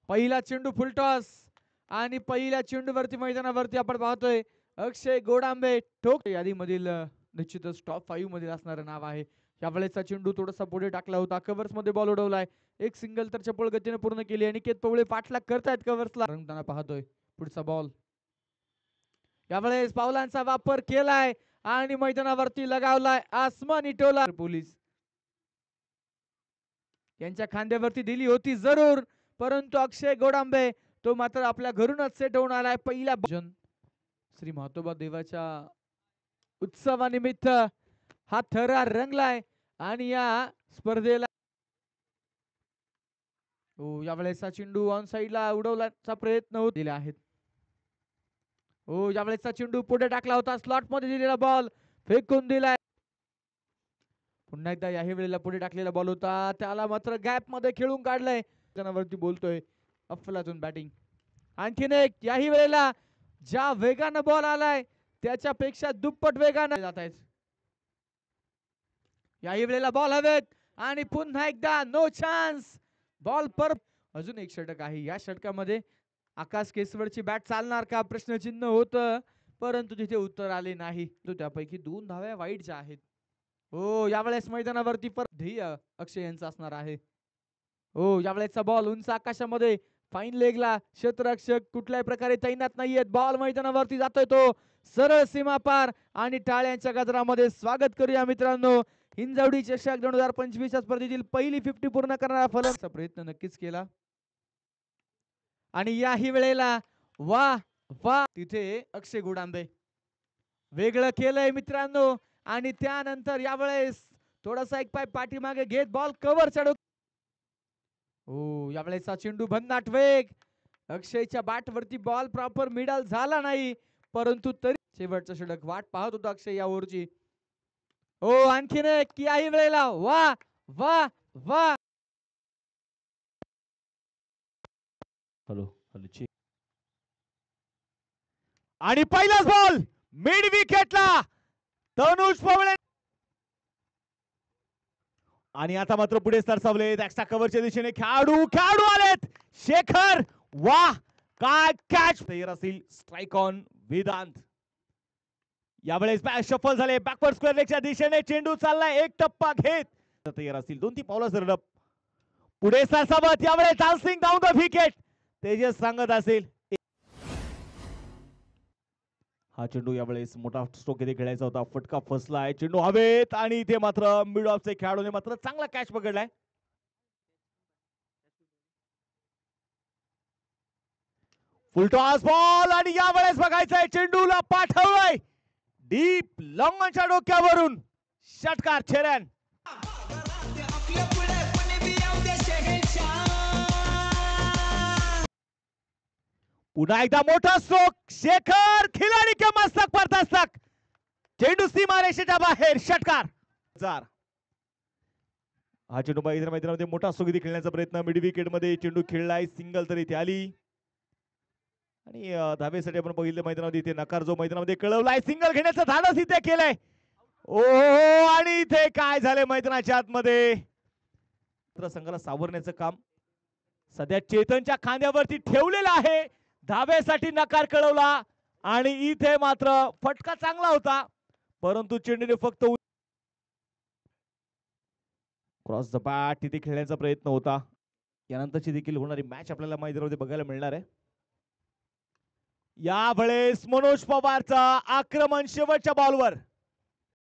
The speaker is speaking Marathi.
पहिला चेंडू फुलटॉस आणि पहिल्या चेंडूवरती मैदानावरती आपण पाहतोय अक्षय गोडांबे ठोक यादीमधील निश्चितच टॉप 5 मध्ये असणारं नाव आहे. यावेळेचा चेंडू थोडासा पुढे टाकला होता, कव्हर्स मध्ये बॉल उडवलाय, एक सिंगल तर चपळ गतीने पूर्ण केली. अनिकेत पवळे पाठलाग करतायत कव्हर्सला, रंगताना पाहतोय. पुढचा बॉल यावेळेस पावलांचा वापर केलाय आणि मैदानावरती लगावलाय आसमानी टोला. पोलीस यांच्या खांद्यावरती दिली होती जरूर, परंतु अक्षय गोडांबे तो मात्र आपल्या घरूनच सेट होऊन आलाय. पहिल्या श्री म्हातोबा देवाच्या उत्सवानिमित्त हा थरार रंगलाय आणि या स्पर्धेला यावेळेस चेंडू ऑन साइडला उडवण्याचा प्रयत्न होत दिले आहेत. यावेळेसचा चेंडू पुढे टाकला होता, स्लॉट मध्ये दिलेला बॉल फेकून दिलाय. पुन्हा एकदा याही वेळेला पुढे टाकलेला बॉल होता, त्याला मात्र गॅप मध्ये खेळून काढलंय. वरती बोलतोय अफलातून बॅटिंग. आणखीन एक याही वेळेला ज्या वेगानं बॉल आलाय त्याच्यापेक्षा दुप्पट वेगानं जात आहेत. याही वेळेला बॉल हवेत आणि पुन्हा एकदा नो चान्स बॉल पर. अजून एक षटक आहे, या षटकामध्ये आकाश केसवरची बॅट चालणार का प्रश्नचिन्ह होतं, परंतु तिथे उत्तर आले नाही. तो त्यापैकी 2 धाव्या वाईटच्या आहेत. यावेळेस मैदानावरती ध्येय अक्षय यांचा असणार आहे. यावेळेसचा बॉल उंच आकाशामध्ये फाईन लेगला, क्षेत्ररक्षक कुठल्याही प्रकारे तैनात नाहीयेत. बॉल मैदानावरती जातोय तो सरळ सीमा पार आणि टाळ्यांच्या गजरामध्ये स्वागत करूया मित्रांनो. हिंजवडी चषक 2025 स्पर्धेतील पहिली 50 पूर्ण करणारा फलंदाजाचा प्रयत्न नक्कीच केला आणि याही वेळेला वा वा तिथे अक्षय गोडांबे वेगळं केलंय मित्रांनो. आणि त्यानंतर यावेळेस थोडासा एक पाय पाठीमागे घेत बॉल कव्हर चढव. यावेळेसचा चेंडू भन्नाट वेग, अक्षयच्या बॅट वरती बॉल प्रॉपर मिडल झाला नाही, परंतु तरी शेवटचा षटक वाट पाहत होता अक्षय या ओव्हरची. आणखीन एक याही वेळेला वा वा वा. आणि पहिलाच बॉल मिड विकेटला तनुज पवळे. आणि आता मात्र पुढे सरसावलेत एक्स्ट्रा कव्हरच्या दिशेने खेळाडू आलेत. शेखर वाह काय कॅच तयार असेल. Strike on Vedant. यावेळेस शफल झाले बॅकवर्ड स्क्वेअर लेगच्या दिशेने चेंडू चाललाय, एक टप्पा घेत तयार असतील. 2-3 पावलं सरडप पुढे सरसावत. यावेळेस dancing down the wicket Tejas सांगत असेल. हा चेंडू यावेळेस मोठा स्ट्रोक इथे खेळायचा होता, फटका फसलाय, चेंडू हवेत आणि इथे मात्र मिड ऑफचे खेळाडूने मात्र चांगला कॅच पकडलाय. फुल टॉस बॉल आणि यावेळेस बघायचंय चेंडूला पाठवलाय डीप लॉंगच्या डोक्यावरून षटकार छेरन. पुन्हा एकदा मोठा स्ट्रोक, शेखर खिलाडी के मस्तक पर दस्तक, चेंडू सीमारेषेच्या बाहेर षटकार. हा चेंडू मैदानामध्ये मोठा स्ट्रोक खेळण्याचा प्रयत्न, मिड विकेट मध्ये चेंडू खेळलाय, सिंगल तर इथे आली आणि धावेसाठी आपण बघितलं मैदानामध्ये इथे नकार जो मैदानामध्ये कळवलाय. सिंगल घेण्याचं धाडस इथे केलंय. आणि इथे काय झाले मैदानाच्या आतमध्ये संघाला सावरण्याचं काम सध्या चेतनच्या खांद्यावरती ठेवलेलं आहे. धावेसाठी नकार कळवला आणि इथे मात्र फटका चांगला होता, परंतु चेंडूने फक्त क्रॉस द बॅट तिथे खेळण्याचा प्रयत्न होता. यानंतरची देखील होणारी मॅच आपल्याला मैदानामध्ये बघायला मिळणार आहे. यावेळेस मनोज पवारचा आक्रमण शेवटच्या बॉलवर.